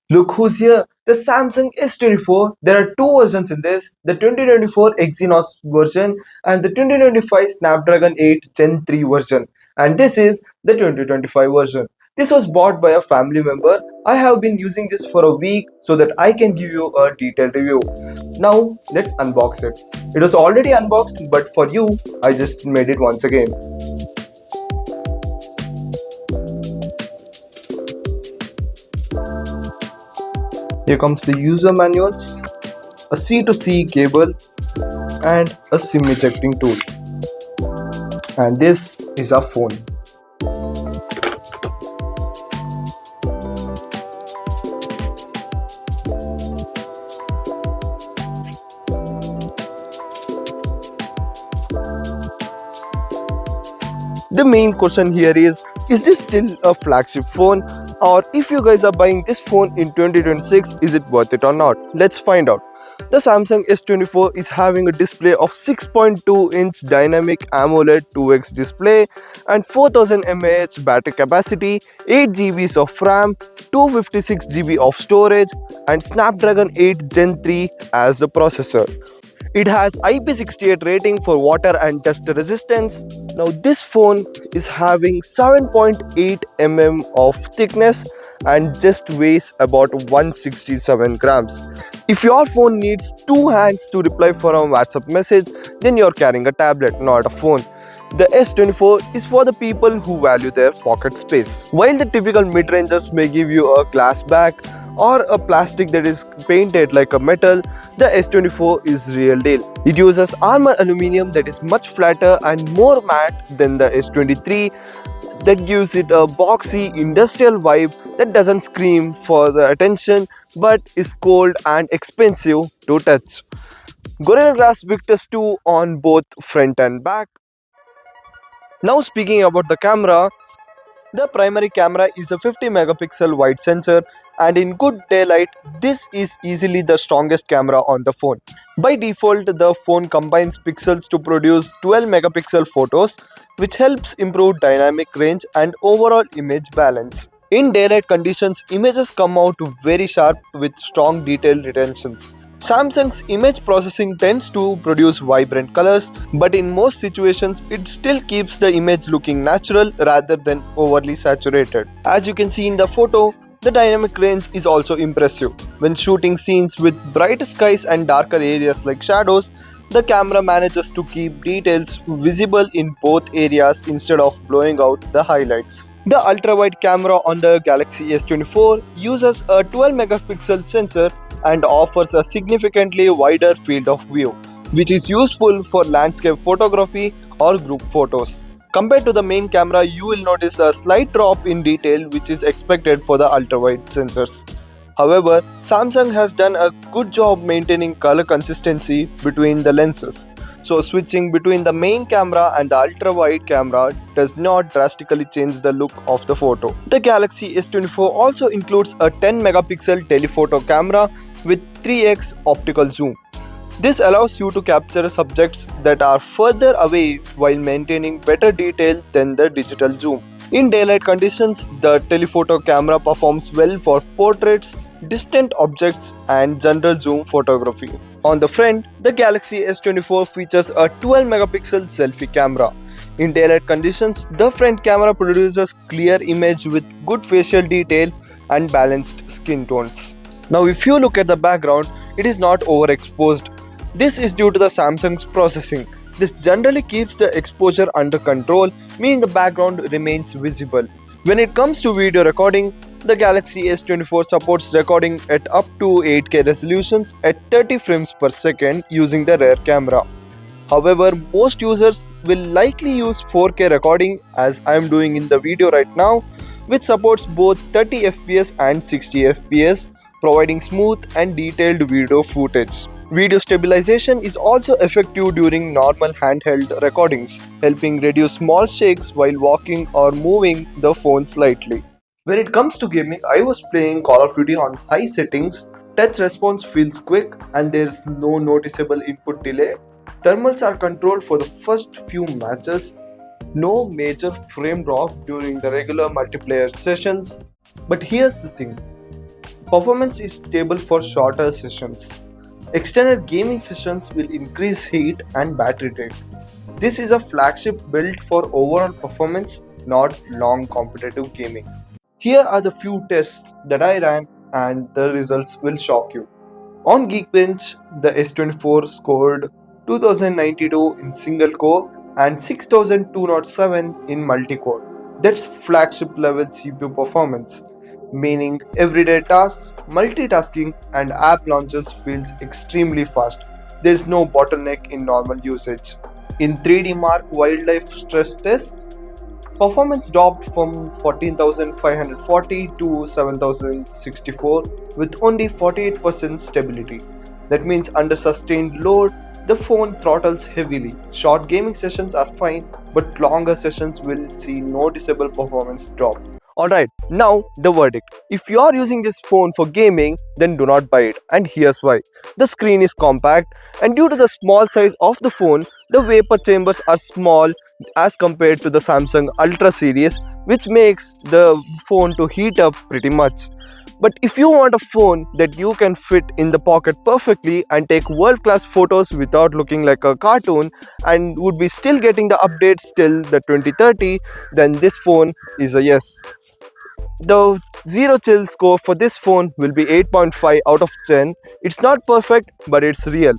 Look who's here, the Samsung S24. There are two versions in this, the 2024 Exynos version and the 2025 Snapdragon 8 Gen 3 version. And this is the 2025 version. This was bought by a family member. I have been using this for a week so that I can give you a detailed review. Now, let's unbox it. It was already unboxed, but for you, I just made it once again. Here comes the user manuals, a C2C cable, and a SIM ejecting tool. And this is our phone. The main question here is this still a flagship phone, or if you guys are buying this phone in 2026, is it worth it or not? Let's find out. The Samsung S24 is having a display of 6.2-inch dynamic AMOLED 2x display and 4000 mAh battery capacity, 8 GB of RAM, 256 GB of storage and Snapdragon 8 Gen 3 as the processor. It has IP68 rating for water and dust resistance. Now this phone is having 7.8 of thickness and just weighs about 167 grams. If your phone needs two hands to reply for a WhatsApp message, then you're carrying a tablet, not a phone. The S24 is for the people who value their pocket space. While the typical mid-rangers may give you a glass back or a plastic that is painted like a metal, the S24 is real deal. It uses armor aluminum that is much flatter and more matte than the S23, that gives it a boxy industrial vibe that doesn't scream for the attention but is cold and expensive to touch. Gorilla Glass Victus 2 on both front and back. Now speaking about the camera, the primary camera is a 50 megapixel wide sensor, and in good daylight this is easily the strongest camera on the phone. By default the phone combines pixels to produce 12 megapixel photos, which helps improve dynamic range and overall image balance. In daylight conditions, images come out very sharp with strong detail retentions. Samsung's image processing tends to produce vibrant colors, but in most situations it still keeps the image looking natural rather than overly saturated. As you can see in the photo, the dynamic range is also impressive. When shooting scenes with bright skies and darker areas like shadows, the camera manages to keep details visible in both areas instead of blowing out the highlights. The ultra-wide camera on the Galaxy S24 uses a 12 megapixel sensor and offers a significantly wider field of view, which is useful for landscape photography or group photos. Compared to the main camera, you will notice a slight drop in detail which is expected for the ultra-wide sensors. However, Samsung has done a good job maintaining color consistency between the lenses. So switching between the main camera and the ultra-wide camera does not drastically change the look of the photo. The Galaxy S24 also includes a 10 megapixel telephoto camera with 3x optical zoom. This allows you to capture subjects that are further away while maintaining better detail than the digital zoom. In daylight conditions, the telephoto camera performs well for portraits, distant objects and general zoom photography. On the front, the Galaxy S24 features a 12 megapixel selfie camera. In daylight conditions, the front camera produces clear image with good facial detail and balanced skin tones. Now if you look at the background, it is not overexposed. This is due to the Samsung's processing. This generally keeps the exposure under control, meaning the background remains visible. When it comes to video recording, the Galaxy S24 supports recording at up to 8K resolutions at 30 frames per second using the rear camera. However, most users will likely use 4K recording, as I am doing in the video right now, which supports both 30 fps and 60 fps, providing smooth and detailed video footage. Video stabilization is also effective during normal handheld recordings, helping reduce small shakes while walking or moving the phone slightly. When it comes to gaming, I was playing Call of Duty on high settings. Touch response feels quick and there is no noticeable input delay. Thermals are controlled for the first few matches. No major frame drop during the regular multiplayer sessions. But here's the thing. Performance is stable for shorter sessions. Extended gaming sessions will increase heat and battery drain. This is a flagship built for overall performance, not long competitive gaming. Here are the few tests that I ran, and the results will shock you. On Geekbench, the S24 scored 2092 in single core and 6207 in multi core. That's flagship level CPU performance, meaning everyday tasks, multitasking, and app launches feels extremely fast. There's no bottleneck in normal usage. In 3D Mark wildlife stress tests, performance dropped from 14,540 to 7,064 with only 48% stability. That means under sustained load, the phone throttles heavily. Short gaming sessions are fine, but longer sessions will see noticeable performance drop. Alright, now the verdict. If you are using this phone for gaming, then do not buy it. And here's why. The screen is compact, and due to the small size of the phone, the vapor chambers are small as compared to the Samsung Ultra series, which makes the phone to heat up pretty much. But if you want a phone that you can fit in the pocket perfectly and take world class photos without looking like a cartoon and would be still getting the updates till the 2030, then this phone is a yes. The zero chill score for this phone will be 8.5 out of 10. It's not perfect, but it's real.